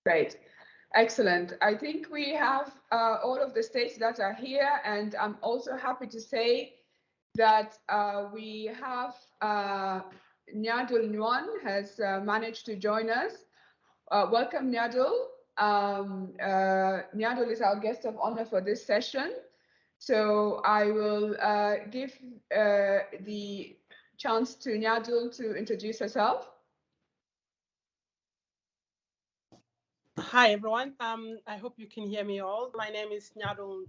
Great. Excellent. I think we have all of the states that are here, and I'm also happy to say that we have Nyadol Nyuon has managed to join us. Welcome, Nyadol. Nyadol is our guest of honor for this session. So I will give the chance to Nyadol to introduce herself. Hi, everyone. I hope you can hear me all. My name is Nyadol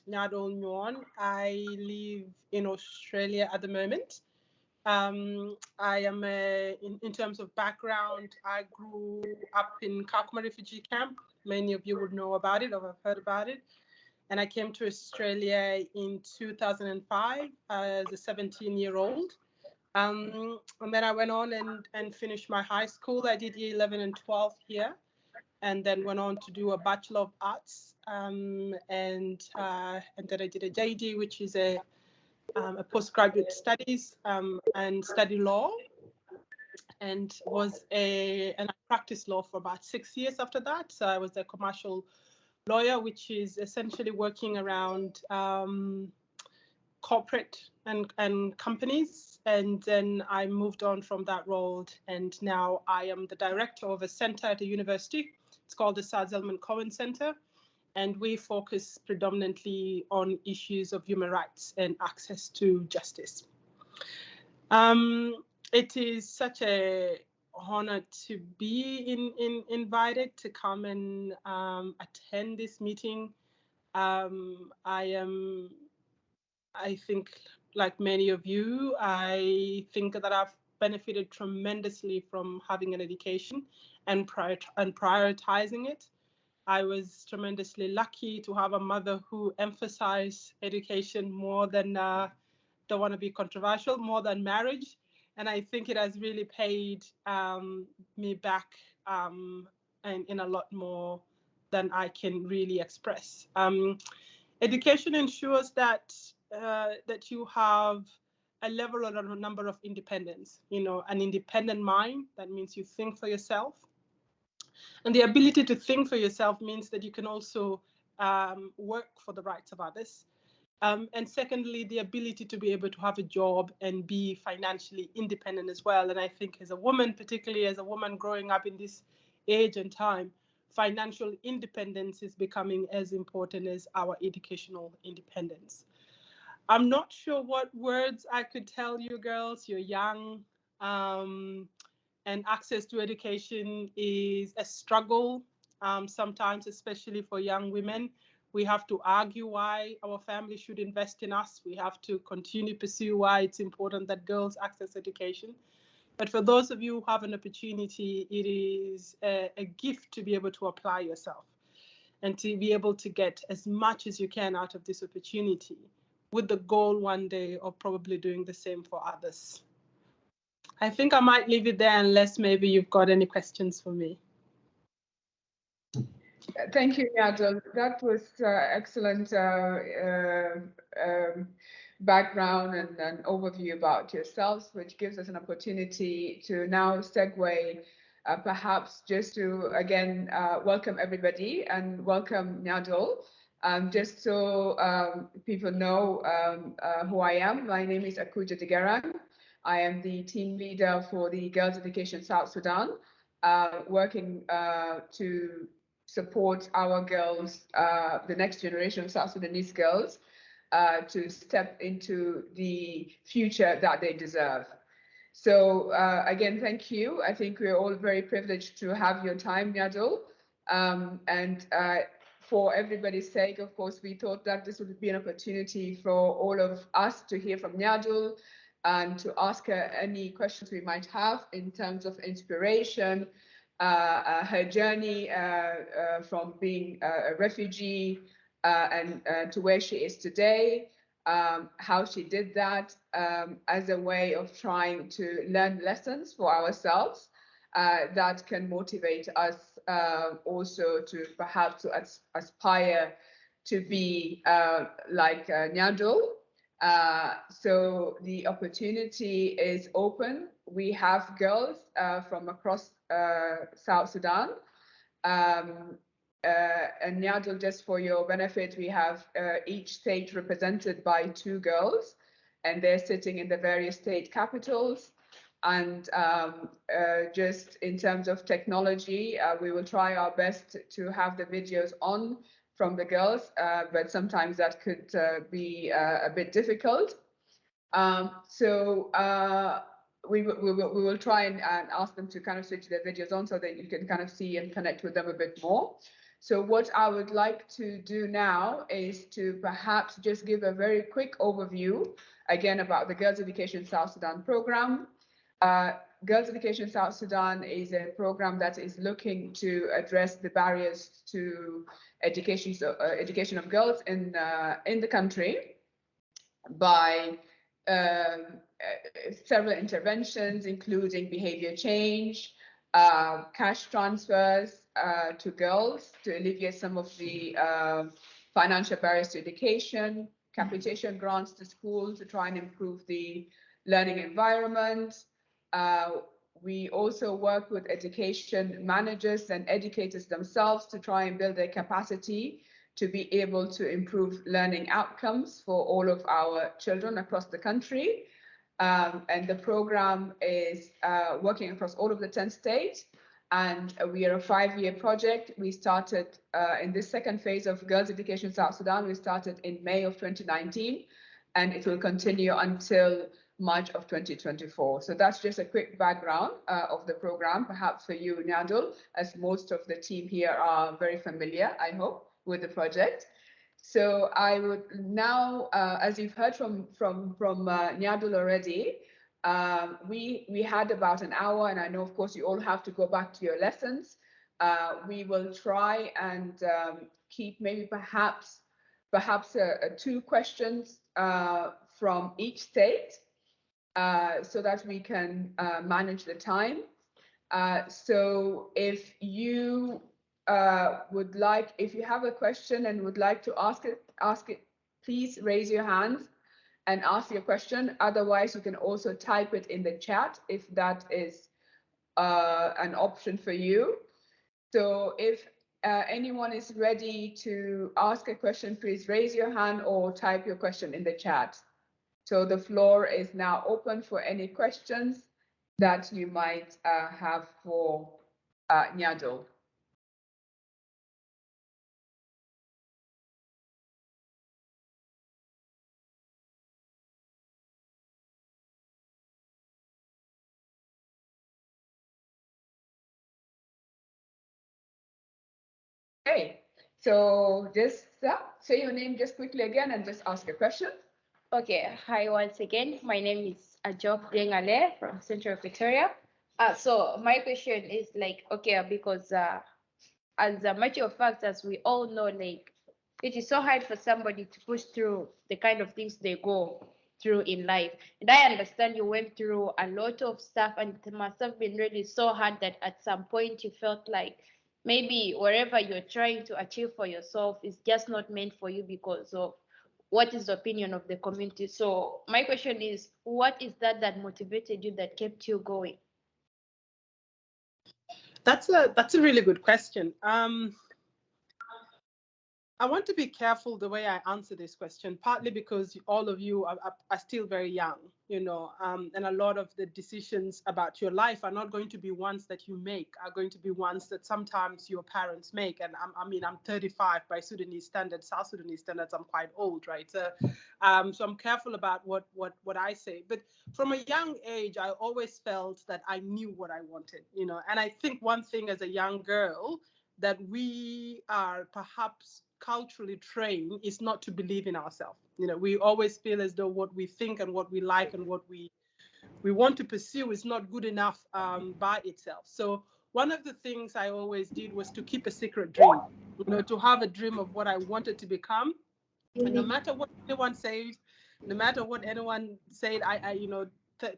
Nyuon. I live in Australia at the moment. I am, in terms of background, I grew up in Kakuma refugee camp. Many of you would know about it or have heard about it. And I came to Australia in 2005 as a 17-year-old. And then I went on and finished my high school. I did year 11 and 12 here, and then went on to do a Bachelor of Arts, and then I did a JD, which is a postgraduate studies, and study law, and I practiced law for about 6 years after that. So I was a commercial lawyer, which is essentially working around corporate and companies. And then I moved on from that role, and now I am the director of a center at a university. It's called the South Sudan Center, and we focus predominantly on issues of human rights and access to justice. It is such a honor to be invited to come and attend this meeting. I think, like many of you, I think that I've benefited tremendously from having an education and prioritizing it. I was tremendously lucky to have a mother who emphasized education more than, don't want to be controversial, more than marriage. And I think it has really paid me back and in a lot more than I can really express. Education ensures that that you have a level or a number of independence, an independent mind. That means you think for yourself. And the ability to think for yourself means that you can also work for the rights of others. And secondly, the ability to be able to have a job and be financially independent as well. And I think as a woman, particularly as a woman growing up in this age and time, financial independence is becoming as important as our educational independence. I'm not sure what words I could tell you girls. You're young, and access to education is a struggle, sometimes, especially for young women. We have to argue why our family should invest in us. We have to continue to pursue why it's important that girls access education. But for those of you who have an opportunity, it is a gift to be able to apply yourself and to be able to get as much as you can out of this opportunity, with the goal one day of probably doing the same for others. I think I might leave it there unless maybe you've got any questions for me. Thank you, Nyadol. That was excellent background and an overview about yourselves, which gives us an opportunity to now segue, perhaps just to, again, welcome everybody and welcome Nyadol. Just so people know who I am, my name is Akuja Digarang. I am the team leader for the Girls Education South Sudan, working to support our girls, the next generation of South Sudanese girls, to step into the future that they deserve. So again, thank you. I think we're all very privileged to have your time, Nyadol. And for everybody's sake, of course, we thought that this would be an opportunity for all of us to hear from Nyadol and to ask her any questions we might have in terms of inspiration, her journey from being a refugee and to where she is today, how she did that as a way of trying to learn lessons for ourselves that can motivate us also to perhaps to aspire to be like Nyadol. So the opportunity is open. We have girls from across South Sudan, And Nyadol, just for your benefit, we have each state represented by 2 girls, and they're sitting in the various state capitals. And just in terms of technology, we will try our best to have the videos on from the girls, but sometimes that could be a bit difficult. We will try and ask them to kind of switch their videos on so that you can kind of see and connect with them a bit more. So what I would like to do now is to perhaps just give a very quick overview, again, about the Girls Education South Sudan program. Girls Education South Sudan is a program that is looking to address the barriers to education of girls in the country by several interventions, including behavior change, cash transfers to girls to alleviate some of the financial barriers to education, capitation grants to schools to try and improve the learning environment. We also work with education managers and educators themselves to try and build their capacity to be able to improve learning outcomes for all of our children across the country. And the program is working across all of the 10 states. And we are a 5-year project. We started in this second phase of Girls Education South Sudan. We started in May of 2019, and it will continue until March of 2024. So that's just a quick background of the program, perhaps for you, Nyadol, as most of the team here are very familiar, I hope, with the project. So I would now, as you've heard from Nyadol already, we had about an hour, and I know, of course, you all have to go back to your lessons. We will try and keep maybe perhaps 2 questions from each state so that we can manage the time. So if you would like, if you have a question and would like to ask it, please raise your hand and ask your question. Otherwise, you can also type it in the chat if that is an option for you. So if anyone is ready to ask a question, please raise your hand or type your question in the chat. So the floor is now open for any questions that you might have for Nyadol. Okay, so just say your name just quickly again and just ask a question. Okay, hi once again. My name is Ajok Dengale from Central Victoria. So my question is like, okay, because as a matter of fact, as we all know, like it is so hard for somebody to push through the kind of things they go through in life. And I understand you went through a lot of stuff, and it must have been really so hard that at some point you felt like maybe wherever you're trying to achieve for yourself is just not meant for you because of what is the opinion of the community. So my question is, what is that motivated you, that kept you going? That's a really good question. I want to be careful the way I answer this question, partly because all of you are still very young, you know, and a lot of the decisions about your life are not going to be ones that you make, are going to be ones that sometimes your parents make. And I'm 35 by Sudanese standards, South Sudanese standards, I'm quite old, right? So I'm careful about what I say. But from a young age, I always felt that I knew what I wanted, you know. And I think one thing as a young girl that we are perhaps culturally trained is not to believe in ourselves. You know, we always feel as though what we think and what we like and what we want to pursue is not good enough by itself. So one of the things I always did was to keep a secret dream, you know, to have a dream of what I wanted to become. And no matter what anyone said, no matter what anyone said, I you know,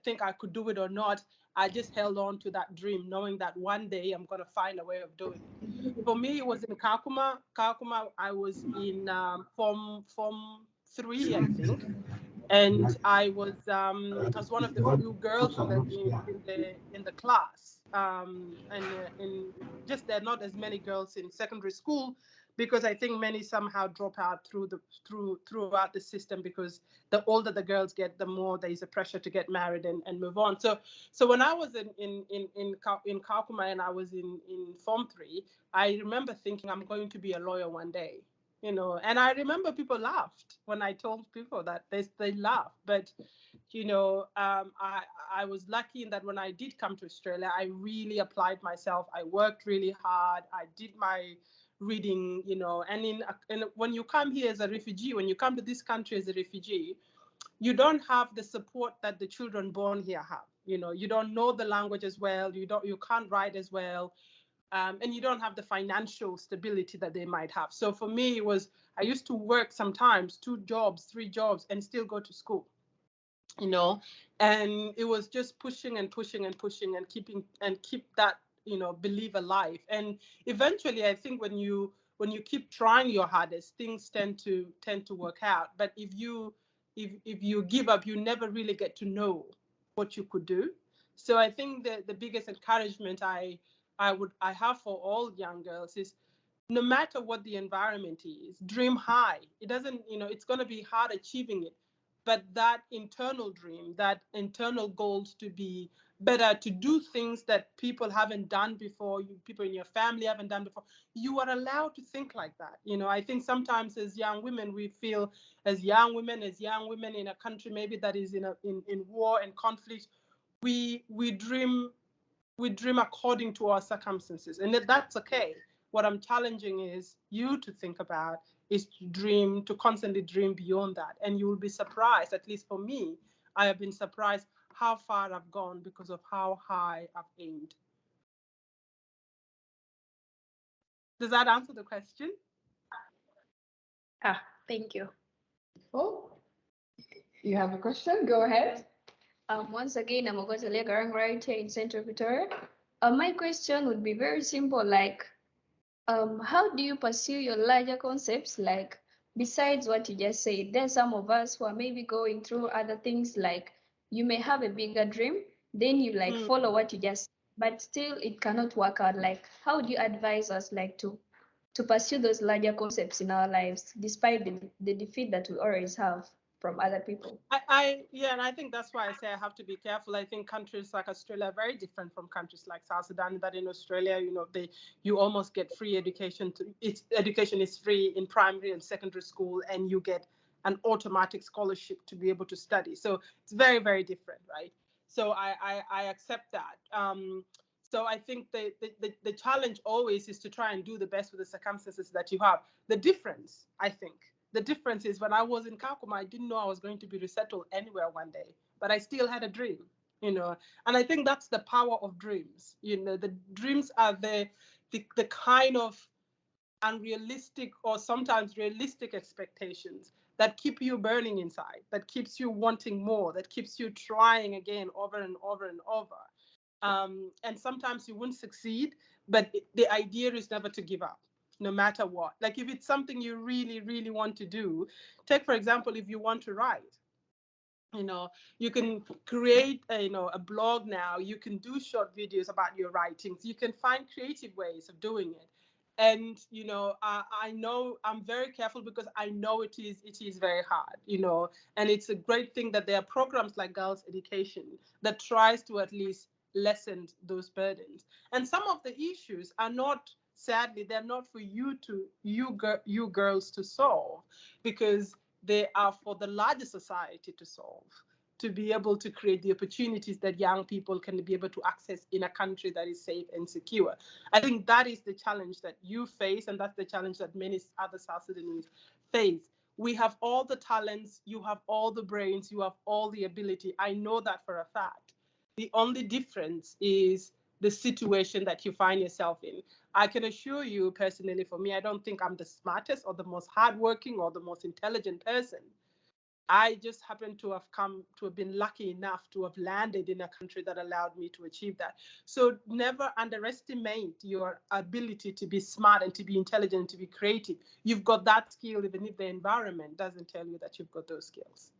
think I could do it or not, I just held on to that dream, knowing that one day I'm going to find a way of doing it. For me, it was in Kakuma. Kakuma, I was in Form 3, I think, and I was one of the few girls in the class. and just there are not as many girls in secondary school, because I think many somehow drop out throughout the system, because the older the girls get, the more there is a pressure to get married and move on. So when I was in Kakuma and I was in Form 3, I remember thinking I'm going to be a lawyer one day, and I remember people laughed when I told people that. They laughed, but I was lucky in that when I did come to Australia, I really applied myself. I worked really hard. I did my reading, and when you come here as a refugee, when you come to this country as a refugee, you don't have the support that the children born here have. You don't know the language as well. You can't write as well. And you don't have the financial stability that they might have. So for me, I used to work sometimes 2 jobs, 3 jobs, and still go to school. And it was just pushing and pushing and pushing and keep that belief alive. And eventually, I think when you keep trying your hardest, things tend to work out. But if you give up, you never really get to know what you could do. So I think the biggest encouragement I have for all young girls is, no matter what the environment is, dream high. It doesn't, it's going to be hard achieving it, but that internal dream, that internal goals to be better, to do things that people haven't done before, people in your family haven't done before, you are allowed to think like that. I think sometimes as young women, we feel as young women in a country maybe that is in war and conflict, we dream according to our circumstances, and that's okay. What I'm challenging is you to think about is to constantly dream beyond that. And you will be surprised, at least for me, I have been surprised how far I've gone because of how high I've aimed. Does that answer the question? Thank you. Oh, you have a question? Go ahead. Once again, I'm Ogotalia Garang right here in Central Victoria. My question would be very simple, like, how do you pursue your larger concepts? Like, besides what you just said, there's some of us who are maybe going through other things, like you may have a bigger dream, then you follow what you just, but still it cannot work out. Like, how do you advise us like to pursue those larger concepts in our lives, despite the defeat that we always have from other people? And I think that's why I say I have to be careful. I think countries like Australia are very different from countries like South Sudan. That in Australia, you almost get free education. Education is free in primary and secondary school, and you get an automatic scholarship to be able to study. So it's very, very different, right? So I accept that. So I think the challenge always is to try and do the best with the circumstances that you have. The difference, I think, is when I was in Kakuma, I didn't know I was going to be resettled anywhere one day, but I still had a dream, and I think that's the power of dreams. The dreams are the kind of unrealistic or sometimes realistic expectations that keep you burning inside, that keeps you wanting more, that keeps you trying again over and over and over. And sometimes you won't succeed, but the idea is never to give up, no matter what. Like if it's something you really, really want to do, take, for example, if you want to write, you can create a blog now, you can do short videos about your writings, you can find creative ways of doing it. And I know I'm very careful because I know it is very hard, and it's a great thing that there are programs like Girls Education that tries to at least lessen those burdens. And some of the issues are not, sadly, they're not for you girls to solve, because they are for the larger society to solve, to be able to create the opportunities that young people can be able to access in a country that is safe and secure. I think that is the challenge that you face, and that's the challenge that many other South Sudanese face. We have all the talents, you have all the brains, you have all the ability. I know that for a fact. The only difference is the situation that you find yourself in. I can assure you personally, for me, I don't think I'm the smartest or the most hardworking or the most intelligent person. I just happen to have been lucky enough to have landed in a country that allowed me to achieve that. So never underestimate your ability to be smart and to be intelligent, to be creative. You've got that skill, even if the environment doesn't tell you that you've got those skills.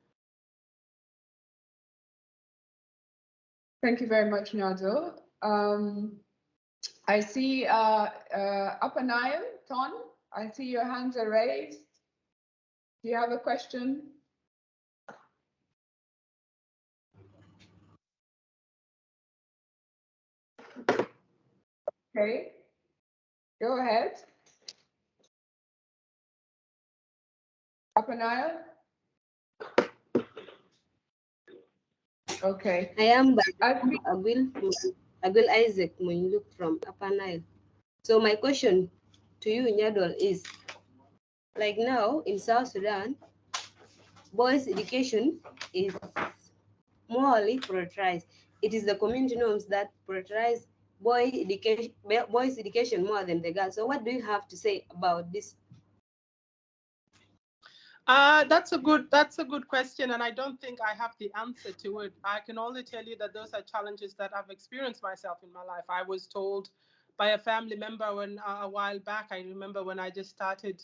Thank you very much, Nyadol. I see Upper Nile, Ton, I see your hands are raised. Do you have a question? Okay, go ahead. Upper Nile? Okay. I am Agil Isaac Munyuk from Upper Nile. So my question to you, Nyadol, is like now in South Sudan, boys' education is morally prioritized. It is the community norms that prioritize boys' education more than the girls. So what do you have to say about this? That's a good question, and I don't think I have the answer to it. I can only tell you that those are challenges that I've experienced myself in my life. I was told by a family member when a while back. I remember when I just started.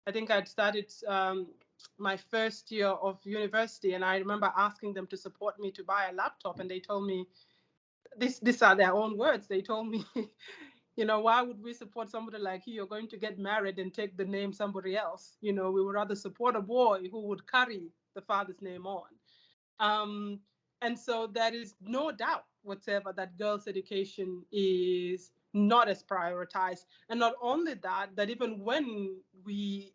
I think I'd started my first year of university, and I remember asking them to support me to buy a laptop, and they told me, these are their own words. They told me, you know, why would we support somebody like you? You're going to get married and take the name somebody else. You know, we would rather support a boy who would carry the father's name on. And so there is no doubt whatsoever that girls' education is not as prioritized. And not only that, that even when we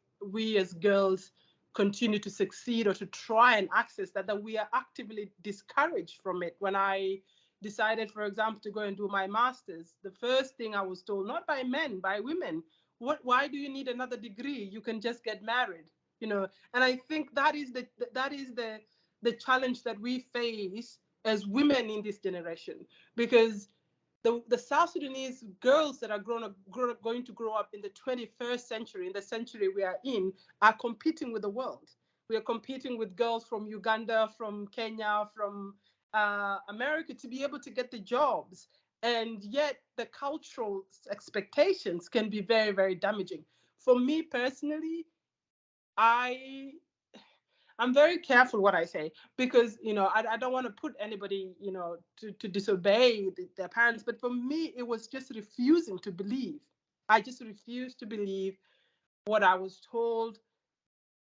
as girls continue to succeed or to try and access that we are actively discouraged from it. When I decided, for example, to go and do my master's, the first thing I was told, not by men, by women, why do you need another degree? You can just get married, you know. And I think that is the challenge that we face as women in this generation, because the South Sudanese girls that are going to grow up in the 21st century, in the century we are in, are competing with the world. We are competing with girls from Uganda, from Kenya, from America to be able to get the jobs. And yet the cultural expectations can be very, very damaging. For me personally, I'm very careful what I say, because, you know, I don't want to put anybody, you know, to disobey their parents. But for me, it was just refusing to believe. I just refused to believe what I was told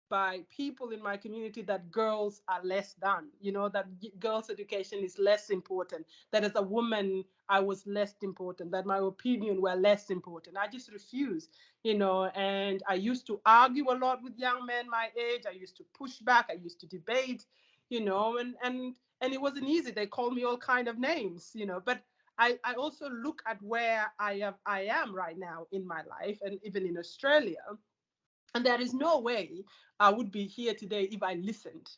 by people in my community, that girls are less than, you know, that girls' education is less important, that as a woman I was less important, that my opinion were less important. I just refused, you know, and I used to argue a lot with young men my age. I used to push back. I used to debate, you know, and it wasn't easy. They called me all kind of names, you know, but I also look at where I am right now in my life, and even in Australia. And there is no way I would be here today if I listened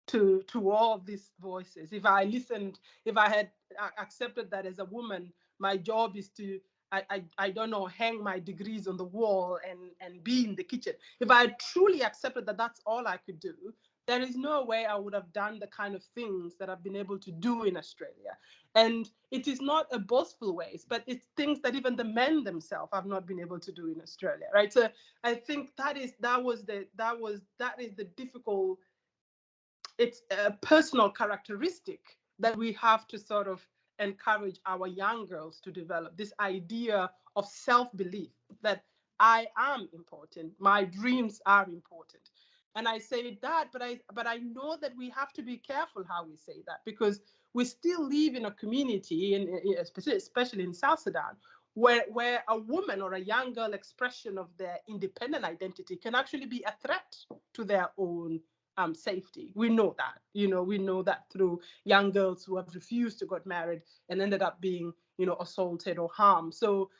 to all of these voices. If I listened, if I had accepted that as a woman, my job is to, I don't know, hang my degrees on the wall and be in the kitchen. If I truly accepted that that's all I could do, there is no way I would have done the kind of things that I've been able to do in Australia. And it is not a boastful ways, but it's things that even the men themselves have not been able to do in Australia, right? So I think that is the difficult, it's a personal characteristic that we have to sort of encourage our young girls to develop, this idea of self-belief that I am important, my dreams are important. And I say that, but I know that we have to be careful how we say that, because we still live in a community, especially in South Sudan, where a woman or a young girl expression of their independent identity can actually be a threat to their own safety. We know that, you know, we know that through young girls who have refused to get married and ended up being, you know, assaulted or harmed. So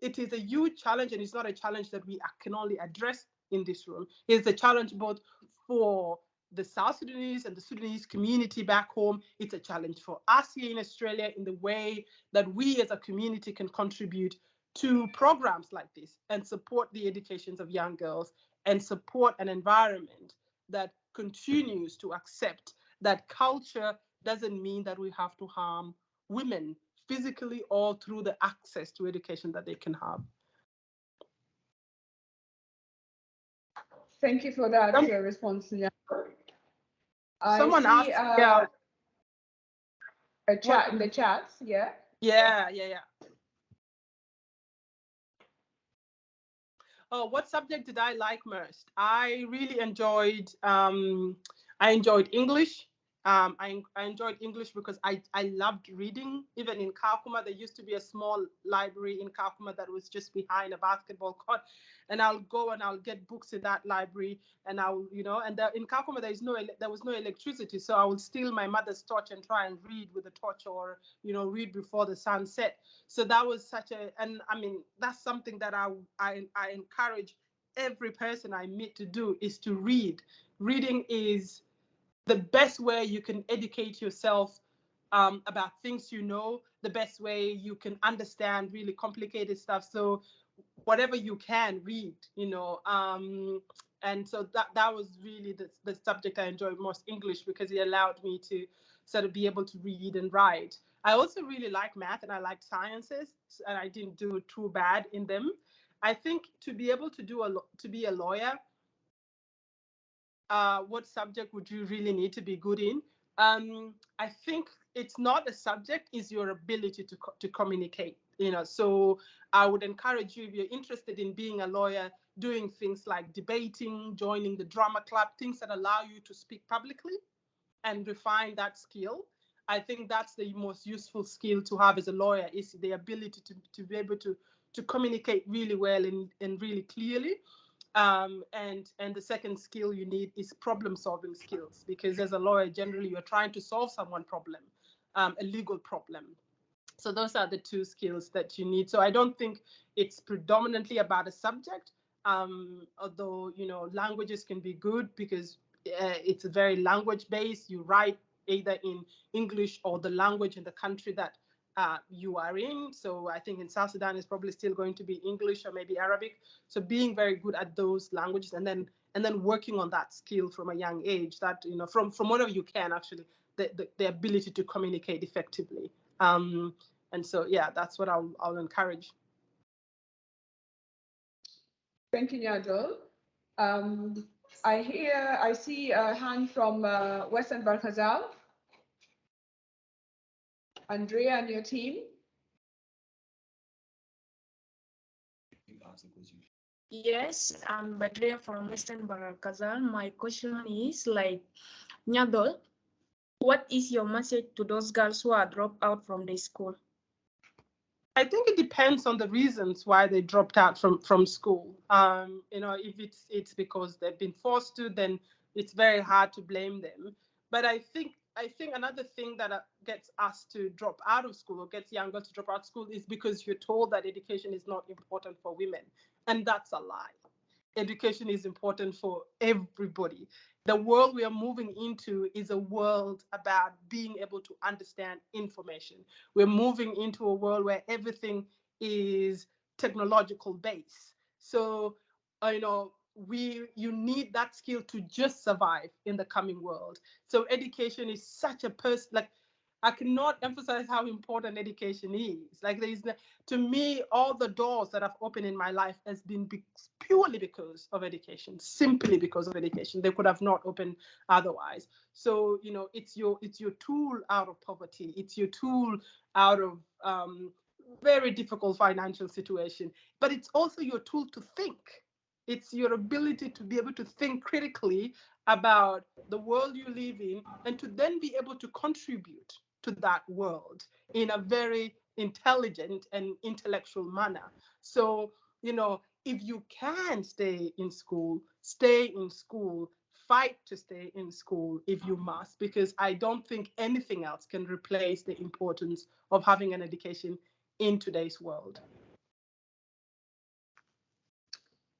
it is a huge challenge, and it's not a challenge that we can only address in this room. It's a challenge both for the South Sudanese and the Sudanese community back home. It's a challenge for us here in Australia in the way that we as a community can contribute to programs like this and support the educations of young girls and support an environment that continues to accept that culture doesn't mean that we have to harm women physically or through the access to education that they can have. Thank you for that response. Someone asked a chat in the chats. Yeah. Yeah. Oh, what subject did I like most? I really enjoyed I enjoyed English. I enjoyed English because I loved reading. Even in Kakuma, there used to be a small library in Kakuma that was just behind a basketball court, and I'll go and I'll get books in that library, and I'll and in Kakuma there was no electricity, so I would steal my mother's torch and try and read with the torch, or read before the sun set. So that was and I mean, that's something that I encourage every person I meet to do, is to read. Reading is the best way you can educate yourself about things, the best way you can understand really complicated stuff. So whatever you can read, and so that was really the subject I enjoyed most, English, because it allowed me to sort of be able to read and write. I also really like math and I like sciences, and I didn't do too bad in them. I think to be able to be a lawyer, what subject would you really need to be good in? I think it's not a subject, it's your ability to communicate. So I would encourage you, if you're interested in being a lawyer, doing things like debating, joining the drama club, things that allow you to speak publicly and refine that skill. I think that's the most useful skill to have as a lawyer, is the ability to be able to communicate really well and really clearly. And the second skill you need is problem solving skills, because as a lawyer, generally you're trying to solve someone's problem, a legal problem. So those are the two skills that you need. So I don't think it's predominantly about a subject, although languages can be good, because it's very language based. You write either in English or the language in the country that you are in. So I think in South Sudan is probably still going to be English or maybe Arabic. So being very good at those languages, and then working on that skill from a young age, that from whatever you can, actually, the ability to communicate effectively. And so yeah, that's what I'll encourage. Thank you, Nyadol. I see a hand from Western Barkazal. Andrea and your team. Yes, I'm Badria from Western Barakazal. My question is Nyadol, what is your message to those girls who are dropped out from the school? I think it depends on the reasons why they dropped out from school. If it's because they've been forced to, then it's very hard to blame them. But I think another thing that gets us to drop out of school, or gets young girls to drop out of school, is because you're told that education is not important for women, and that's a lie. Education is important for everybody. The world we are moving into is a world about being able to understand information. We're moving into a world where everything is technological based. So, you need that skill to just survive in the coming world. So education is such a I cannot emphasize how important education is. To me, all the doors that have opened in my life has been purely because of education, simply because of education. They could have not opened otherwise. So, it's your tool out of poverty. It's your tool out of very difficult financial situation, but it's also your tool to think. It's your ability to be able to think critically about the world you live in, and to then be able to contribute to that world in a very intelligent and intellectual manner. So, if you can stay in school, fight to stay in school if you must, because I don't think anything else can replace the importance of having an education in today's world.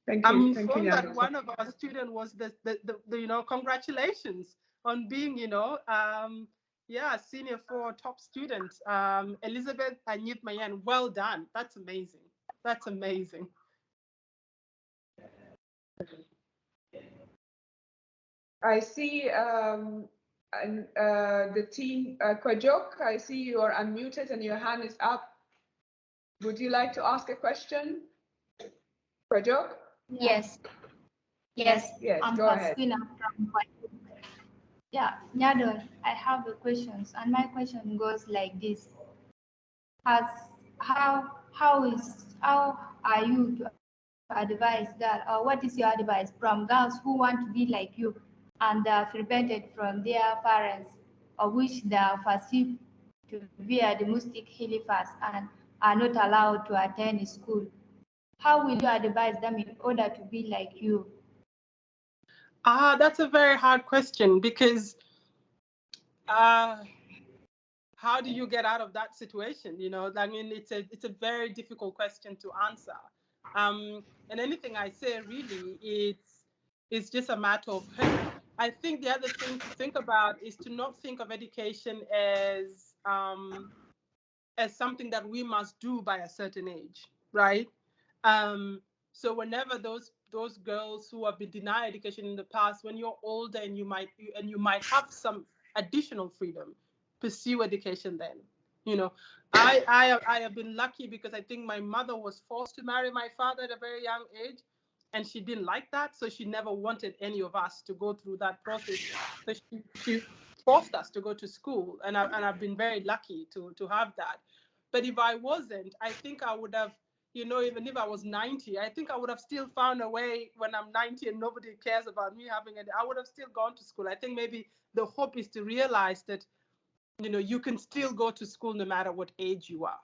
Thank you. I'm informed that one of our students was the congratulations on being, senior 4 top student, Elizabeth Anyit Mayan. Well done. That's amazing. That's amazing. I see the team, Kwajok, I see you are unmuted and your hand is up. Would you like to ask a question? Kwajok? Yes. Yes. I'm go ahead. Yeah, Nyadol, I have a question, and my question goes like this. As how are you to advise that, or what is your advice from girls who want to be like you and are prevented from their parents, or which they are perceived to be a domestic helpers and are not allowed to attend school? How will you advise them in order to be like you? That's a very hard question, because how do you get out of that situation? You know, I mean, it's a very difficult question to answer. And anything I say, really, it's just a matter of hope. I think the other thing to think about is to not think of education as something that we must do by a certain age, right? So whenever those girls who have been denied education in the past, when you're older and you might have some additional freedom, pursue education then. You know, I have been lucky because I think my mother was forced to marry my father at a very young age, and she didn't like that, so she never wanted any of us to go through that process. So she forced us to go to school, and I've been very lucky to have that. But if I wasn't, I think I would have, you know, even if I was 90, I think I would have still found a way when I'm 90 and nobody cares about me having it. I would have still gone to school. I think maybe the hope is to realize that, you know, you can still go to school no matter what age you are.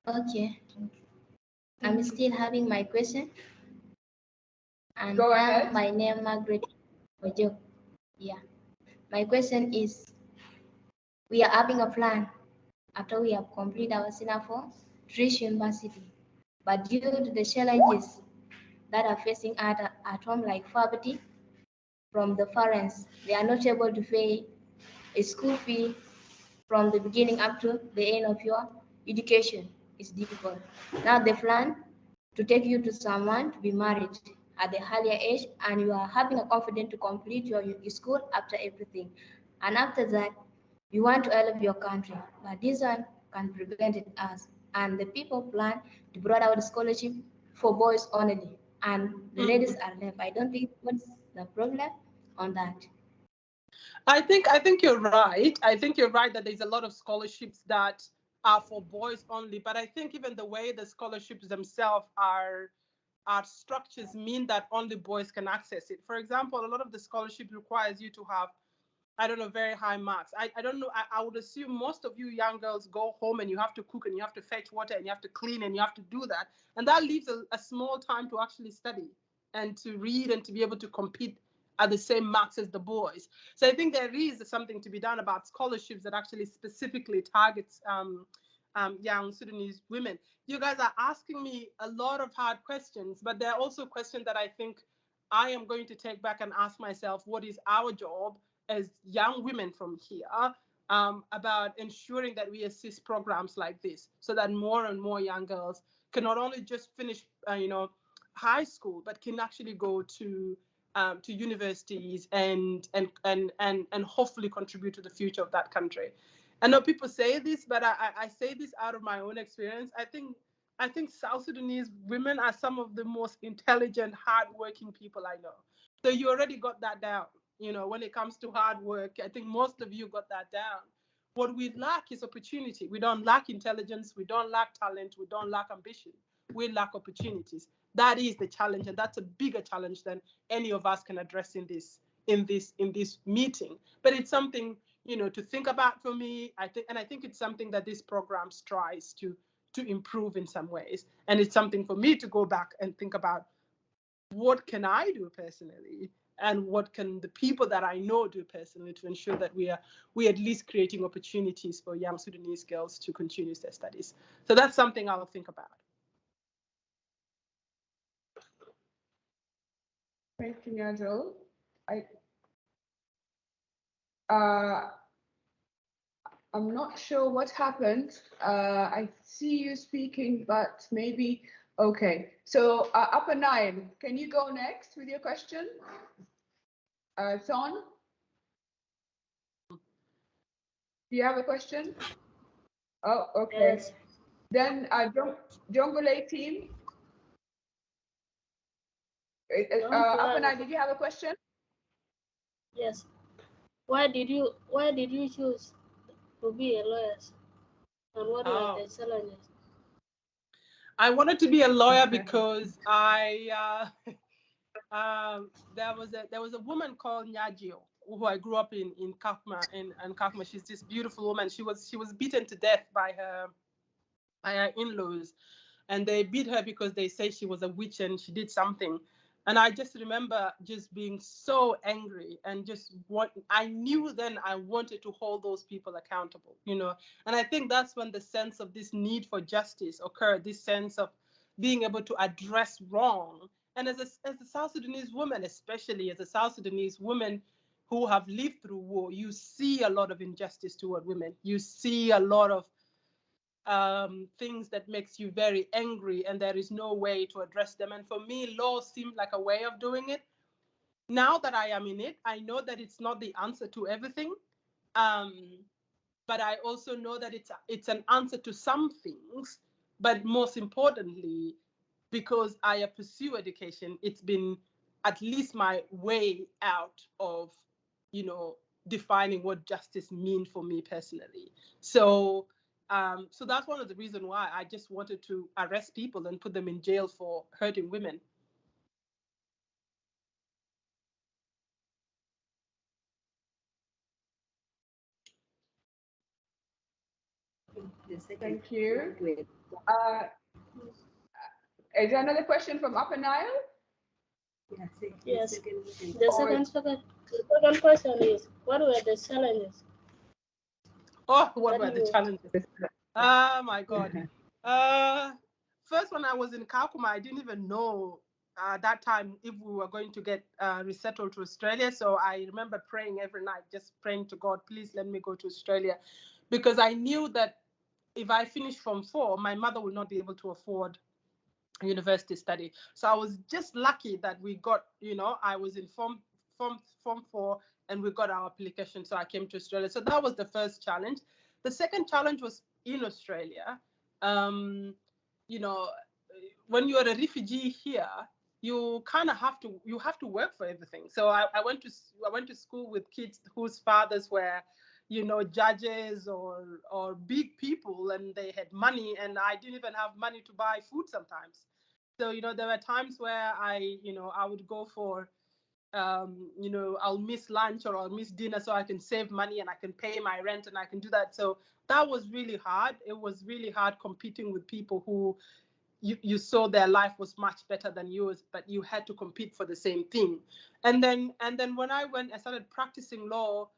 Okay. I'm still having my question. And Go ahead. my name Margaret Ojo. Yeah. My question is, we are having a plan after we have completed our Singapore to reach university. But due to the challenges that are facing at home, like poverty from the parents, they are not able to pay a school fee from the beginning up to the end of your education. Is difficult. Now they plan to take you to someone to be married at the earlier age, and you are having a confidence to complete your school after everything. And after that, you want to help your country, but this one can prevent us. And the people plan to brought out scholarship for boys only, and the ladies are left. I don't think what's the problem on that. I think you're right. I think you're right that there's a lot of scholarships that are for boys only. But I think even the way the scholarships themselves are structures mean that only boys can access it. For example, a lot of the scholarship requires you to have, I don't know, very high marks. I don't know. I would assume most of you young girls go home and you have to cook and you have to fetch water and you have to clean and you have to do that. And that leaves a small time to actually study and to read and to be able to compete at the same marks as the boys. So I think there is something to be done about scholarships that actually specifically targets young Sudanese women. You guys are asking me a lot of hard questions, but there are also questions that I think I am going to take back and ask myself, what is our job as young women from here about ensuring that we assist programs like this so that more and more young girls can not only just finish, high school, but can actually go to universities and hopefully contribute to the future of that country. I know people say this, but I say this out of my own experience. I think South Sudanese women are some of the most intelligent, hardworking people I know. So you already got that down. You know, when it comes to hard work, I think most of you got that down. What we lack is opportunity. We don't lack intelligence. We don't lack talent. We don't lack ambition. We lack opportunities. That is the challenge, and that's a bigger challenge than any of us can address in this meeting. But it's something, to think about for me. I think it's something that this program tries to improve in some ways, and it's something for me to go back and think about, what can I do personally, and what can the people that I know do personally to ensure that we at least creating opportunities for young Sudanese girls to continue their studies. So that's something I'll think about. Thank you, Nyadol. I'm not sure what happened. I see you speaking, but maybe, okay. So Upper Nile, can you go next with your question? Thon? Do you have a question? Oh, okay. Yes. Then Jongole team. Upper Nile, did you have a question? Yes. Why did you choose to be a lawyer? And what were Oh. the challenges? I wanted to be a lawyer because there was a woman called Nyadol who I grew up in Kakuma in Kakuma. She's this beautiful woman. She was beaten to death by her in-laws, and they beat her because they say she was a witch and she did something. And I just remember just being so angry and just I knew then I wanted to hold those people accountable, you know. And I think that's when the sense of this need for justice occurred, this sense of being able to address wrong. And as a South Sudanese woman, especially as a South Sudanese woman who have lived through war, you see a lot of injustice toward women. You see a lot of things that makes you very angry, and there is no way to address them. And for me, law seemed like a way of doing it. Now that I am in it, I know that it's not the answer to everything, but I also know that it's an answer to some things. But most importantly, because I pursue education, it's been at least my way out of, you know, defining what justice means for me personally. So so that's one of the reasons why I just wanted to arrest people and put them in jail for hurting women. Thank you. Is there another question from Upper Nile? Yes. The second question is, what were the challenges? Oh, what were the challenges? Oh my God. First, when I was in Kakuma, I didn't even know that time if we were going to get resettled to Australia. So I remember praying every night, just praying to God, please let me go to Australia, because I knew that if I finished Form 4, my mother would not be able to afford university study. So I was just lucky that we got, you know, I was in Form 4 and we got our application. So I came to Australia. So that was the first challenge. The second challenge was in Australia. You know, when you're a refugee here, you kind of have to work for everything. So I went to school with kids whose fathers were, you know, judges or big people, and they had money, and I didn't even have money to buy food sometimes. So, you know, there were times where I would go for, you know, I'll miss lunch or I'll miss dinner so I can save money and I can pay my rent and I can do that. So that was really hard. It was really hard competing with people who you saw their life was much better than yours, but you had to compete for the same thing. And then when I started practicing law,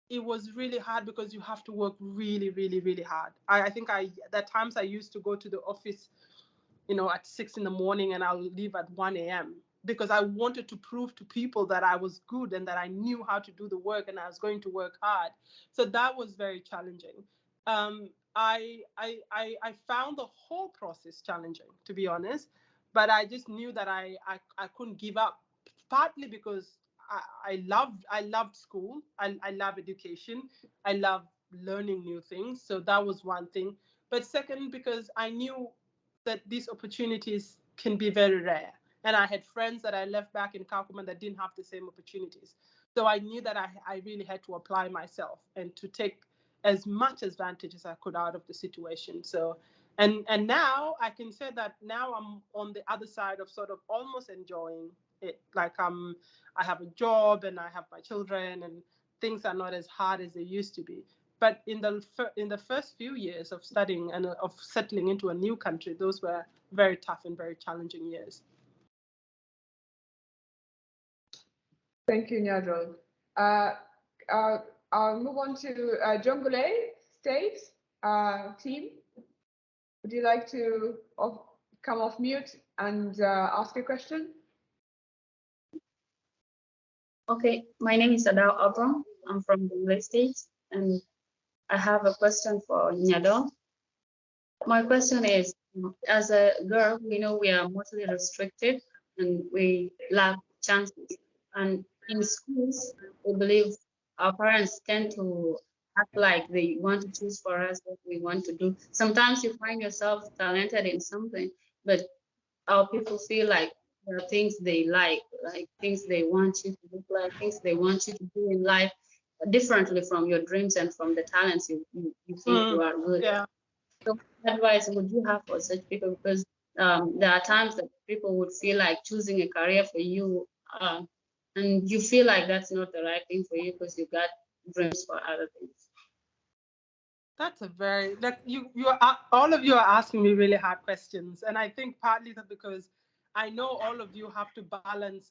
it was really hard because you have to work really, really, really hard. I think there are times I used to go to the office, you know, at 6 in the morning and I'll leave at 1 a.m. because I wanted to prove to people that I was good and that I knew how to do the work and I was going to work hard. So that was very challenging. I found the whole process challenging, to be honest, but I just knew that I couldn't give up, partly because I loved school. I love education. I love learning new things. So that was one thing. But second, because I knew that these opportunities can be very rare. And I had friends that I left back in Kakuma that didn't have the same opportunities. So I knew that I really had to apply myself and to take as much advantage as I could out of the situation. So, and now I can say that now I'm on the other side of sort of almost enjoying it. Like I have a job and I have my children and things are not as hard as they used to be. But in the first few years of studying and of settling into a new country, those were very tough and very challenging years. Thank you, Nyadol. I'll move on to Jongole State team. Would you like to come off mute and ask a question? Okay, my name is Adao Abram. I'm from the State, and I have a question for Nyadol. My question is, as a girl, we know we are mostly restricted and we lack chances. And in schools, we believe our parents tend to act like they want to choose for us what we want to do. Sometimes you find yourself talented in something, but our people feel like there are things they like things they want you to look like, things they want you to do in life. differently from your dreams and from the talents you think you are good at. So what advice would you have for such people? Because there are times that people would feel like choosing a career for you, and you feel like that's not the right thing for you because you got dreams for other things. That's a very all of you are asking me really hard questions, and I think partly that because I know all of you have to balance.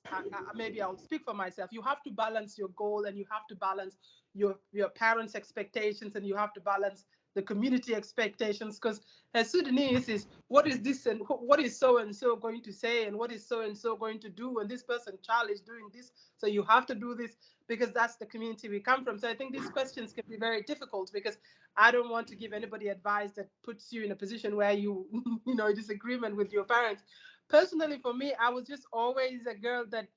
Maybe I'll speak for myself. You have to balance your goal, and you have to balance your parents' expectations, and you have to balance the community expectations. Because as Sudanese is what is this and what is so and so going to say, and what is so and so going to do, and this person child is doing this, so you have to do this because that's the community we come from. So I think these questions can be very difficult because I don't want to give anybody advice that puts you in a position where you, disagreement with your parents. Personally, for me, I was just always a girl that,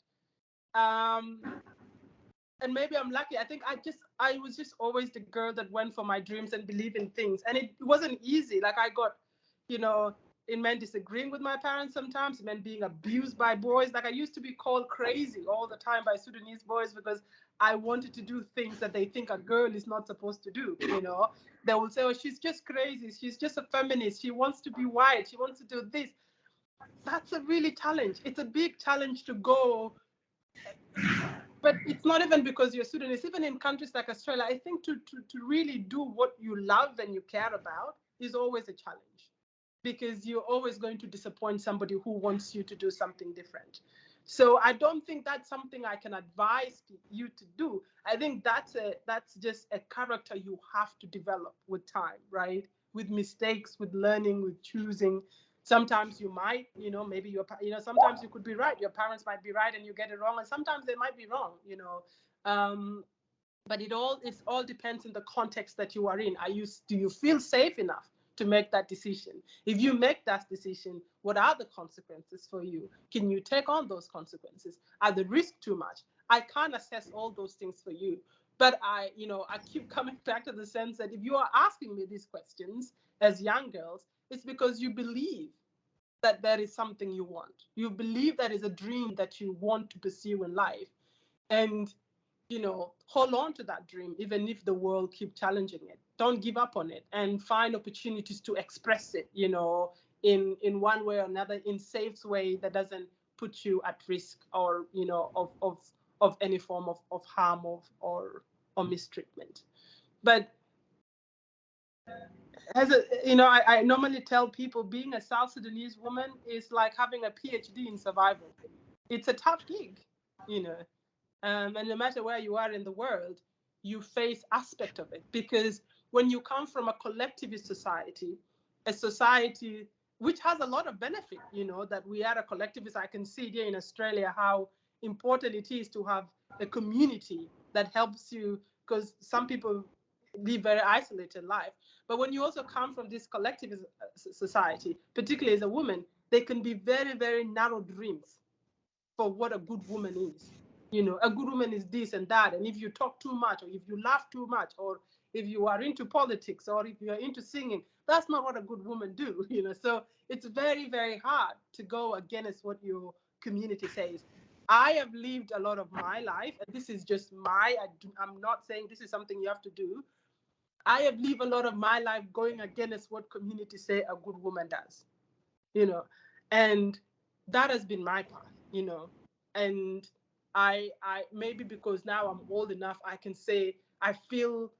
and maybe I'm lucky. I think I was just always the girl that went for my dreams and believed in things. And it wasn't easy. Like I got, it meant disagreeing with my parents sometimes. It meant being abused by boys. Like I used to be called crazy all the time by Sudanese boys because I wanted to do things that they think a girl is not supposed to do. They will say, oh, she's just crazy. She's just a feminist. She wants to be white. She wants to do this. That's a really challenge. It's a big challenge to go. But it's not even because you're Sudanese. Even in countries like Australia, I think to really do what you love and you care about is always a challenge because you're always going to disappoint somebody who wants you to do something different. So I don't think that's something I can advise you to do. I think that's just a character you have to develop with time, right? With mistakes, with learning, with choosing. Sometimes you might, maybe sometimes you could be right. Your parents might be right and you get it wrong, and sometimes they might be wrong, But it all depends on the context that you are in. Do you feel safe enough to make that decision? If you make that decision, what are the consequences for you? Can you take on those consequences? Are the risks too much? I can't assess all those things for you. But I keep coming back to the sense that if you are asking me these questions as young girls, it's because you believe that there is something you want. You believe there is a dream that you want to pursue in life. And hold on to that dream, even if the world keeps challenging it. Don't give up on it and find opportunities to express it, in one way or another, in safe way that doesn't put you at risk or, of any form of harm or mistreatment. But I normally tell people being a South Sudanese woman is like having a PhD in survival. It's a tough gig, and no matter where you are in the world, you face aspect of it because when you come from a collectivist society, a society which has a lot of benefit, that we are a collectivist. I can see here in Australia how important it is to have a community that helps you because some people live very isolated life. But when you also come from this collectivist society, particularly as a woman, they can be very, very narrow dreams for what a good woman is. A good woman is this and that. And if you talk too much, or if you laugh too much, or if you are into politics, or if you are into singing, that's not what a good woman do. So it's very, very hard to go against what your community says. I have lived a lot of my life, and this is just I'm not saying this is something you have to do. I have lived a lot of my life going against what communities say a good woman does, and that has been my path, and I maybe because now I'm old enough, I can say I feel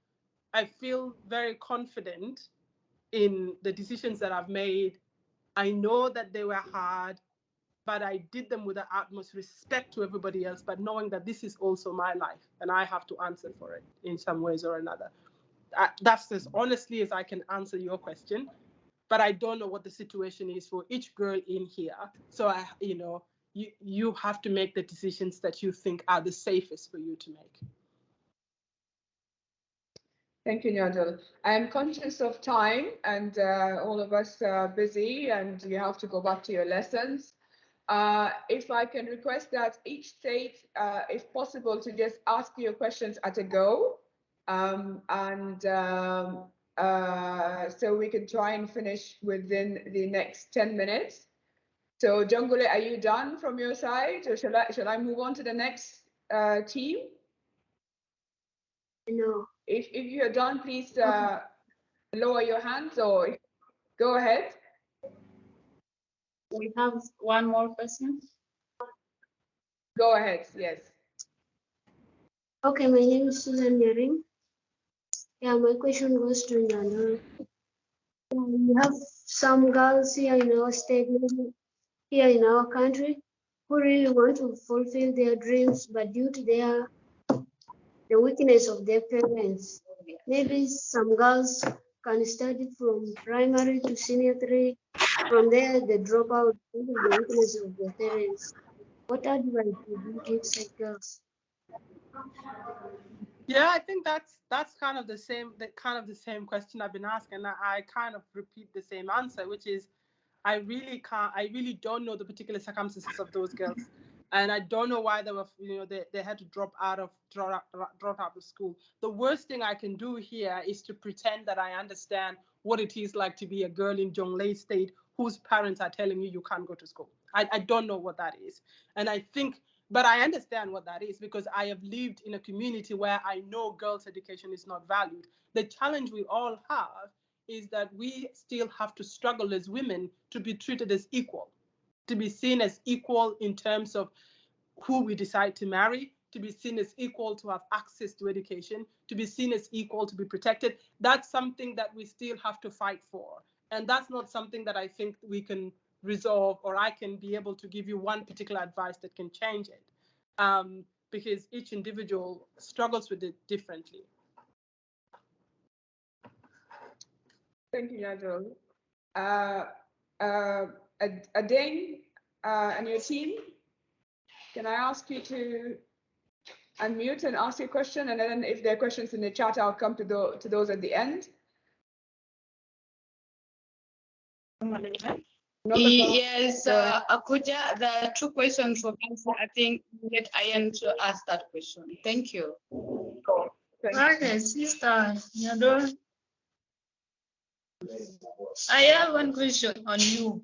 very confident in the decisions that I've made. I know that they were hard, but I did them with the utmost respect to everybody else, but knowing that this is also my life and I have to answer for it in some ways or another. That's as honestly as I can answer your question, but I don't know what the situation is for each girl in here. So you have to make the decisions that you think are the safest for you to make. Thank you, Nyadol. I am conscious of time, and all of us are busy, and you have to go back to your lessons. If I can request that each state, if possible, to just ask your questions at a go, so we can try and finish within the next 10 minutes. So, Jongole, are you done from your side, or shall I move on to the next team? No. If you're done, please lower your hands or go ahead. We have one more question. Go ahead, yes. Okay, my name is Susan Yering. Yeah, my question goes to Nyadol. We have some girls here in our state, here in our country, who really want to fulfill their dreams, but due to the weakness of their parents, maybe some girls can study from primary to senior 3. From there, they drop out due to the weakness of their parents. What advice would you give such girls? Yeah, I think that's kind of the same question I've been asking. I kind of repeat the same answer, which is I really don't know the particular circumstances of those girls, and I don't know why they had to drop out of school. The worst thing I can do here is to pretend that I understand what it is like to be a girl in Jonglei State whose parents are telling you can't go to school. I don't know what that is, and I think. But I understand what that is because I have lived in a community where I know girls' education is not valued. The challenge we all have is that we still have to struggle as women to be treated as equal, to be seen as equal in terms of who we decide to marry, to be seen as equal to have access to education, to be seen as equal to be protected. That's something that we still have to fight for. And that's not something that I think we can resolve or I can be able to give you one particular advice that can change it, because each individual struggles with it differently. Thank you, Nyadol. Adeng and your team, can I ask you to unmute and ask your question? And then if there are questions in the chat, I'll come to those at the end. Yes, Akuja, the two questions from us, I think let Ian to ask that question. Thank you. Okay, Sister Nyadol, I have one question on you.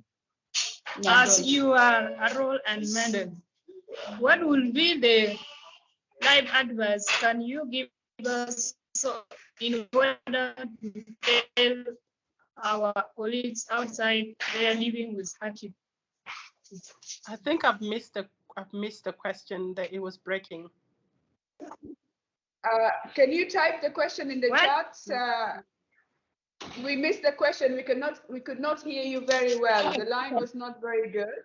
As you are a role model, what will be the life advice can you give us in order to tell our colleagues outside they are living with hardship? I think I've missed the question that it was breaking. Can you type the question in the chat? We missed the question. We could not hear you very well. The line was not very good.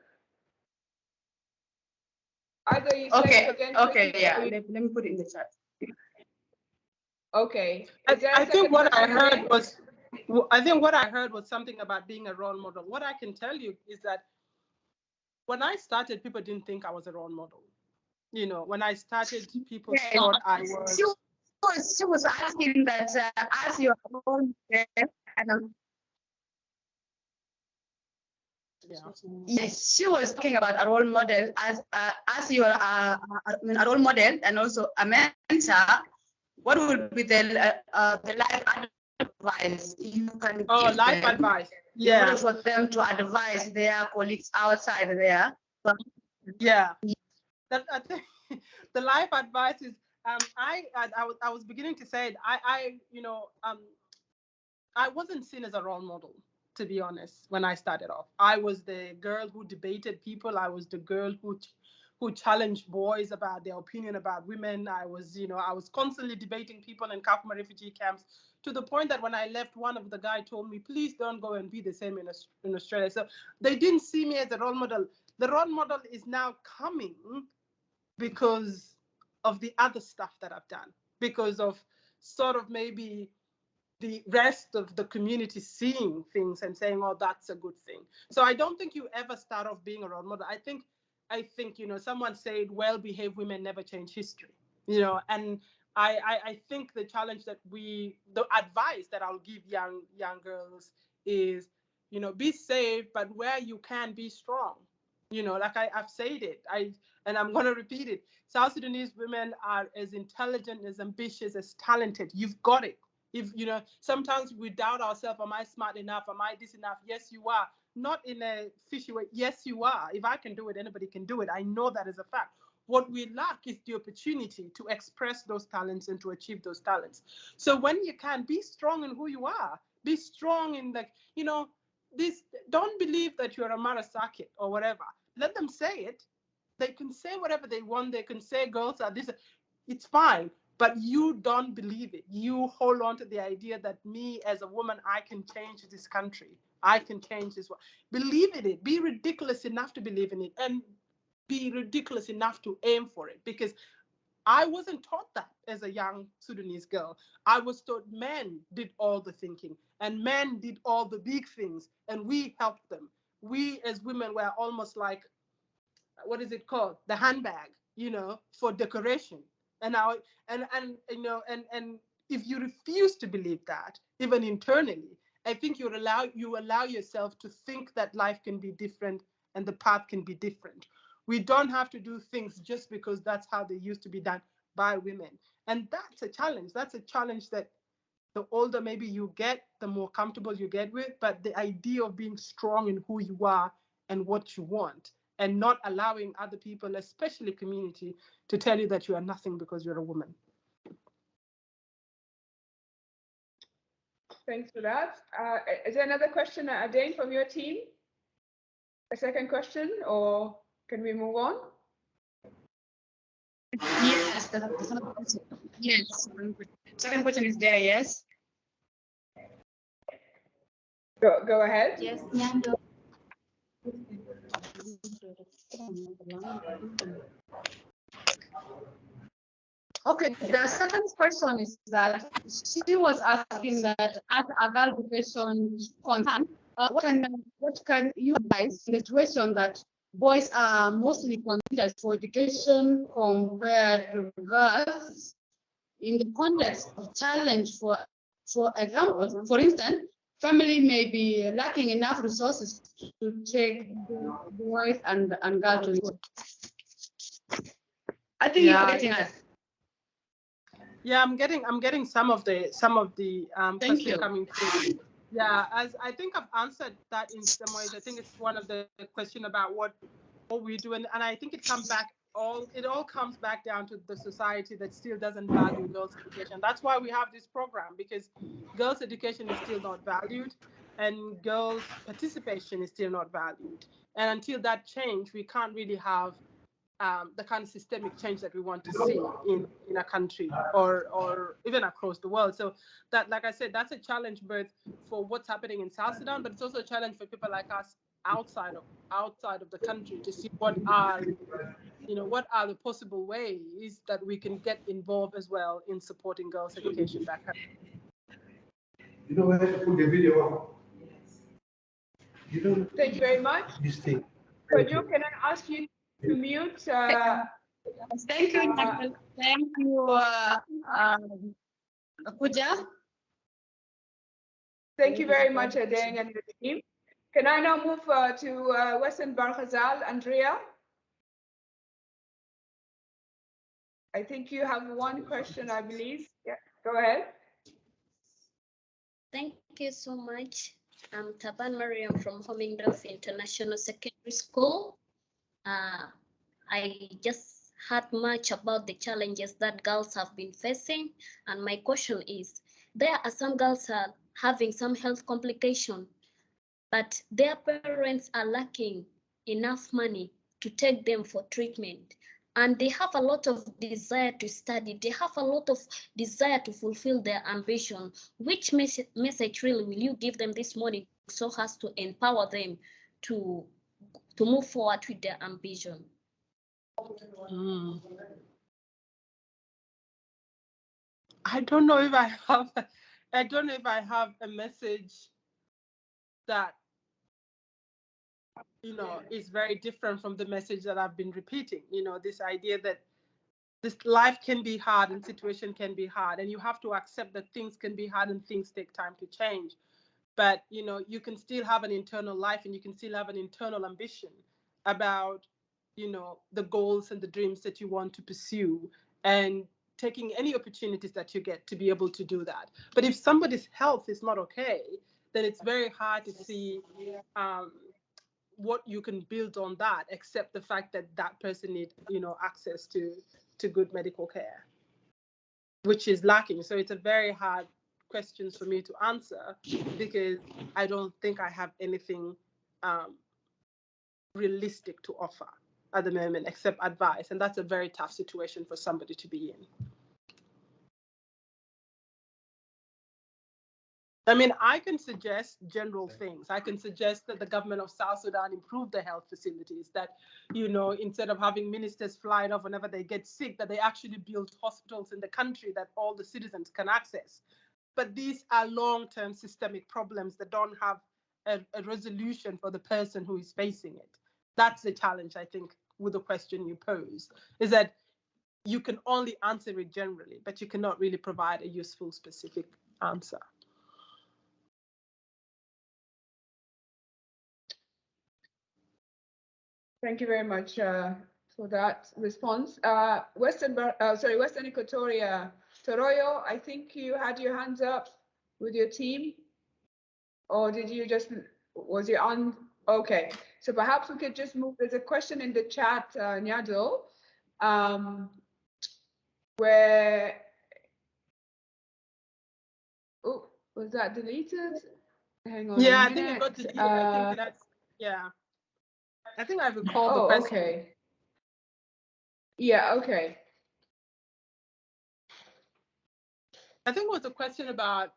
Either you say it again. Okay, yeah. Let me put it in the chat. Okay. I think what I heard was something about being a role model. What I can tell you is that when I started, people didn't think I was a role model. You know, when I started, people thought I was. She was asking that as your role model, yes, she was talking about a role model as you are a role model and also a mentor. What would be the life advice you can give life them advice? in order for them to advise their colleagues outside there? Yeah, I think the life advice is I was beginning to say it. I wasn't seen as a role model, to be honest. When I started off, I was the girl who debated people. I was the girl who challenged boys about their opinion about women. I was constantly debating people in Kakuma refugee camps, to the point that when I left, one of the guys told me, please don't go and be the same in Australia. So they didn't see me as a role model. The role model is now coming because of the other stuff that I've done, because of sort of maybe the rest of the community seeing things and saying, oh, that's a good thing. So I don't think you ever start off being a role model. I think, someone said, well-behaved women never change history, and I think the challenge that the advice that I'll give young girls is, be safe, but where you can, be strong. Like I've said it, and I'm going to repeat it. South Sudanese women are as intelligent, as ambitious, as talented. You've got it. If sometimes we doubt ourselves. Am I smart enough? Am I this enough? Yes, you are. Not in a fishy way. Yes, you are. If I can do it, anybody can do it. I know that is a fact. What we lack is the opportunity to express those talents and to achieve those talents. So when you can, be strong in who you are. Be strong in this. Don't believe that you're a Marasakit or whatever. Let them say it. They can say whatever they want. They can say girls are this. It's fine. But you don't believe it. You hold on to the idea that me as a woman, I can change this country. I can change this world. Believe in it. Be ridiculous enough to believe in it. And be ridiculous enough to aim for it, because I wasn't taught that as a young Sudanese girl. I was taught men did all the thinking and men did all the big things, and we helped them. We as women were almost like, what is it called? The handbag, for decoration. And if you refuse to believe that, even internally, I think you allow yourself to think that life can be different and the path can be different. We don't have to do things just because that's how they used to be done by women. And that's a challenge. That's a challenge that the older maybe you get, the more comfortable you get with. But the idea of being strong in who you are and what you want, and not allowing other people, especially community, to tell you that you are nothing because you're a woman. Thanks for that. Is there another question, Adane, from your team? A second question, or can we move on? Yes, yes. Second question is there, yes. Go ahead. Yes, Nyadol. Okay, the second question is that she was asking that as adult education concern, what can you advise in the situation that boys are mostly considered for education compared to girls in the context of challenge, for example, for instance, family may be lacking enough resources to take boys and girls to school. I think you're getting us. Yeah, I'm getting some of the questions coming through. Yeah, as I think I've answered that in some ways. I think it's one of the question about what we do, and I think it all comes back down to the society that still doesn't value girls' education. That's why we have this program, because girls' education is still not valued, and girls' participation is still not valued. And until that change, we can't really have the kind of systemic change that we want to see in a country or even across the world. So that, like I said, that's a challenge both for what's happening in South Sudan, but it's also a challenge for people like us outside of the country to see what are the possible ways that we can get involved as well in supporting girls' education back home. You know where to put the video? Thank you very much. This thing. Kojo, can I ask you to mute? Thank you, thank you, Pooja. Thank you very much, Adeng and the team. Can I now move to Western Barghazal, Andrea? I think you have one question, I believe. Yeah, go ahead. Thank you so much. I'm Taban Mariam from Homingdorf International Secondary School. I just heard much about the challenges that girls have been facing. And my question is, there are some girls are having some health complication, but their parents are lacking enough money to take them for treatment. And they have a lot of desire to study. They have a lot of desire to fulfill their ambition. Which message really will you give them this morning so as to empower them to move forward with their ambition? I don't know if I have a message that is very different from the message that I've been repeating. This idea that this life can be hard and situation can be hard, and you have to accept that things can be hard and things take time to change. But you can still have an internal life, and you can still have an internal ambition about the goals and the dreams that you want to pursue, and taking any opportunities that you get to be able to do that. But if somebody's health is not okay, then it's very hard to see what you can build on that, except the fact that that person needs, access to good medical care, which is lacking. So it's a very hard question for me to answer, because I don't think I have anything realistic to offer at the moment except advice, and that's a very tough situation for somebody to be in. I mean, I can suggest general things. I can suggest that the government of South Sudan improve the health facilities, that, instead of having ministers flying off whenever they get sick, that they actually build hospitals in the country that all the citizens can access. But these are long-term systemic problems that don't have a resolution for the person who is facing it. That's the challenge, I think, with the question you pose, is that you can only answer it generally, but you cannot really provide a useful, specific answer. Thank you very much for that response. Western Equatoria, Toroyo, I think you had your hands up with your team, or did you just, was you on? Okay, so perhaps we could just move. There's a question in the chat, Nyadol, where, oh, was that deleted? Hang on. Yeah, I think it got deleted. I think that's, yeah. I think I recall the question. Okay. Yeah, okay. I think it was a question about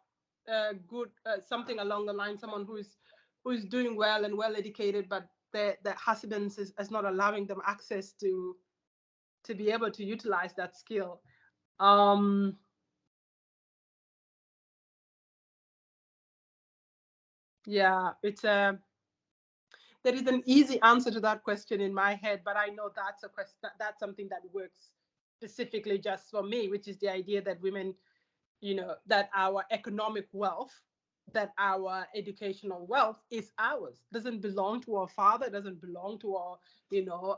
something along the line, someone who's doing well and well educated, but their husbands is not allowing them access to be able to utilize that skill. Yeah, there is an easy answer to that question in my head, but I know that's a question, that's something that works specifically just for me, which is the idea that women, that our economic wealth, that our educational wealth is ours. Doesn't belong to our father, doesn't belong to our,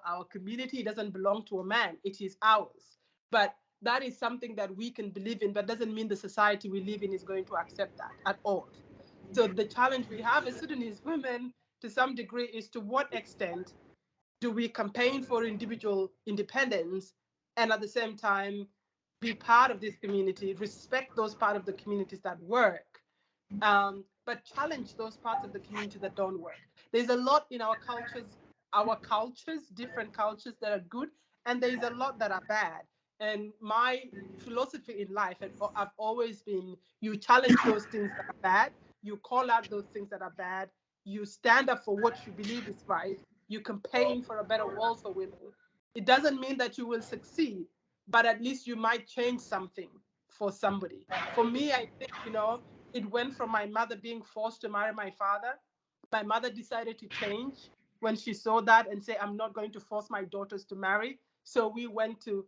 our community, doesn't belong to a man. It is ours. But that is something that we can believe in, but doesn't mean the society we live in is going to accept that at all. So the challenge we have as Sudanese women, to some degree, is to what extent do we campaign for individual independence and at the same time be part of this community, respect those parts of the communities that work, but challenge those parts of the community that don't work. There's a lot in our cultures, different cultures that are good, and there's a lot that are bad. And my philosophy in life, I've always been, you challenge those things that are bad, you call out those things that are bad, you stand up for what you believe is right, you campaign for a better world for women. It doesn't mean that you will succeed, but at least you might change something for somebody. For me, I think, it went from my mother being forced to marry my father. My mother decided to change when she saw that and say, I'm not going to force my daughters to marry. So we went to,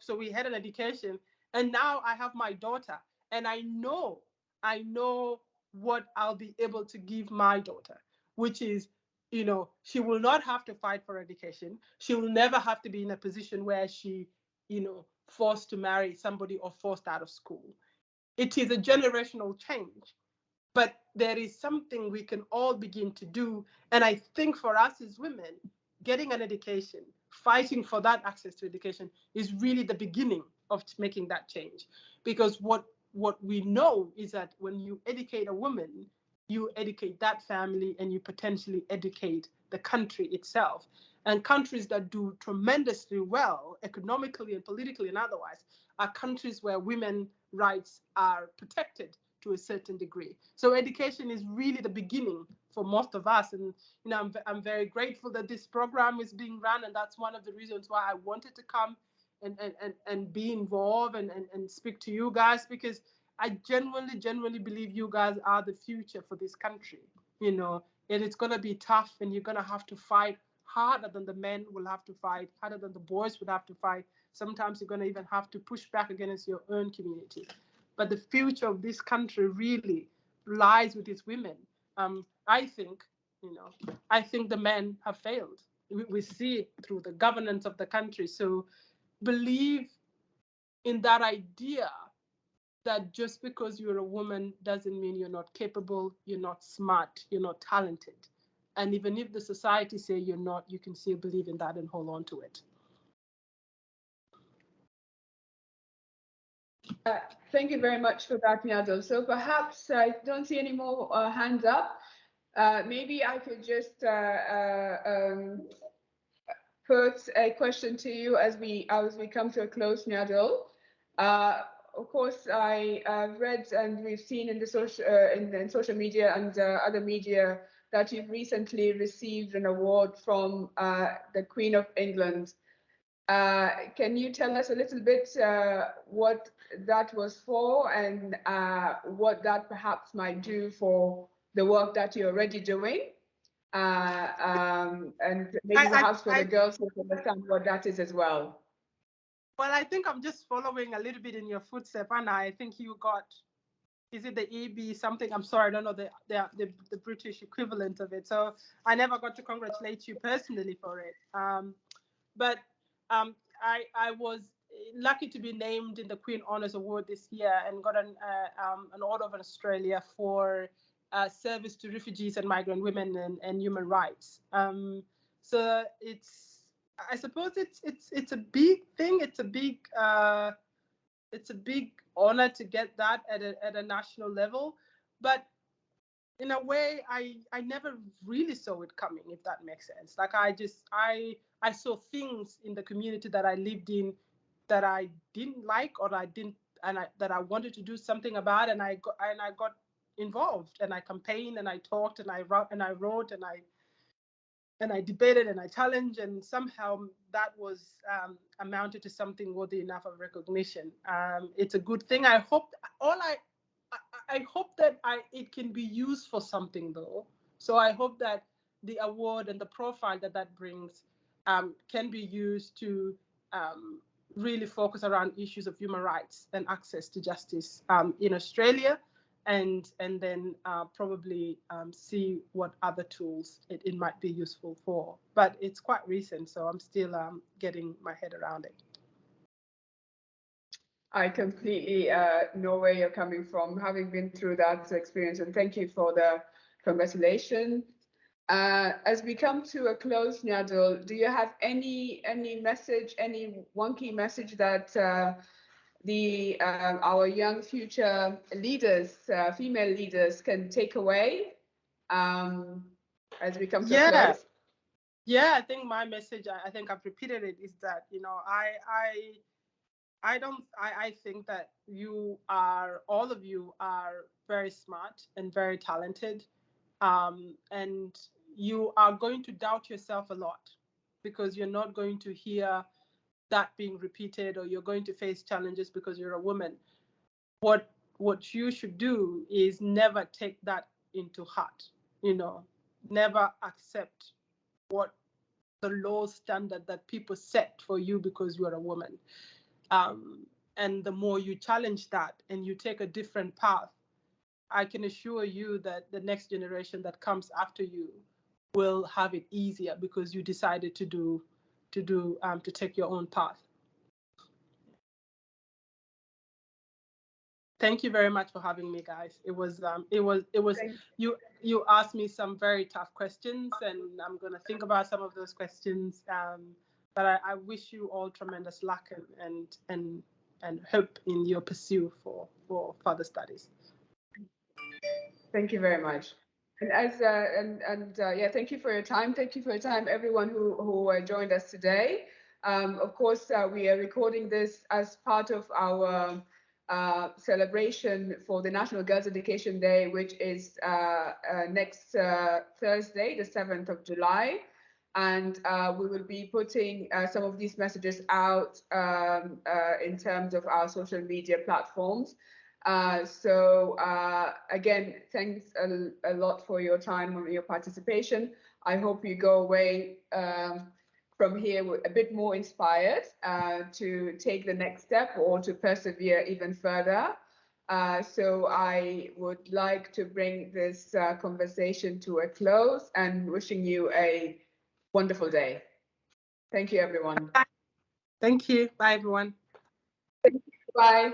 so we had an education. And now I have my daughter. And I know what I'll be able to give my daughter, which is, she will not have to fight for education. She will never have to be in a position where she, forced to marry somebody or forced out of school. It is a generational change, but there is something we can all begin to do. And I think for us as women, getting an education, fighting for that access to education is really the beginning of making that change. Because what we know is that when you educate a woman, you educate that family and you potentially educate the country itself. And countries that do tremendously well economically and politically and otherwise are countries where women's rights are protected to a certain degree. So education is really the beginning for most of us. And I'm very grateful that this program is being run, and that's one of the reasons why I wanted to come and be involved and speak to you guys, because I genuinely believe you guys are the future for this country, and it's going to be tough, and you're going to have to fight harder than the men will have to fight, harder than the boys would have to fight. Sometimes you're going to even have to push back against your own community. But the future of this country really lies with its women. I think the men have failed. We see it through the governance of the country. So believe in that idea that just because you're a woman doesn't mean you're not capable, you're not smart, you're not talented. And even if the society say you're not, you can still believe in that and hold on to it. Thank you very much for that, Nyadol. So perhaps I don't see any more hands up. Maybe I could just put a question to you as we come to a close, Nyadol. Of course, I read and we've seen in the social media and other media that you've recently received an award from the Queen of England. Can you tell us a little bit what that was for and what that perhaps might do for the work that you're already doing? And maybe perhaps for the girls who understand what that is as well. Well, I think I'm just following a little bit in your footsteps, Anna. I think you got, is it the EB something? I'm sorry, I don't know the British equivalent of it. So I never got to congratulate you personally for it. But I was lucky to be named in the Queen Honours Award this year and got an Order of Australia for service to refugees and migrant women and human rights. So I suppose it's a big thing. It's a big honor to get that at a national level. But in a way, I never really saw it coming, if that makes sense. Like I saw things in the community that I lived in that I didn't like or that I wanted to do something about, and I got involved and I campaigned and I talked and I wrote and I debated and I challenged, and somehow that was amounted to something worthy enough of recognition. It's a good thing. I hope that it can be used for something though. So I hope that the award and the profile that brings can be used to really focus around issues of human rights and access to justice in Australia, and then probably see what other tools it might be useful for. But it's quite recent, so I'm still getting my head around it. I completely know where you're coming from, having been through that experience, and thank you for the congratulations. As we come to a close, Nyadol, do you have any message, any wonky message that our young future leaders, female leaders, can take away as we come to a close? Yeah, I think my message, I think I've repeated it, is that, I think that all of you are very smart and very talented, and you are going to doubt yourself a lot because you're not going to hear that being repeated, or you're going to face challenges because you're a woman. What you should do is never take that into heart, never accept what the low standard that people set for you because you're a woman. And the more you challenge that and you take a different path, I can assure you that the next generation that comes after you will have it easier because you decided to take your own path. Thank you very much for having me, guys. It was you asked me some very tough questions, and I'm gonna think about some of those questions. But I wish you all tremendous luck and hope in your pursuit for further studies. Thank you very much. And yeah, thank you for your time. Thank you for your time, everyone who joined us today. Of course, we are recording this as part of our celebration for the National Girls Education Day, which is next Thursday, the 7th of July. And we will be putting some of these messages out in terms of our social media platforms. So again, thanks a lot for your time and your participation. I hope you go away from here a bit more inspired to take the next step or to persevere even further. So I would like to bring this conversation to a close and wishing you a wonderful day. Thank you, everyone. Thank you. Bye, everyone. Bye.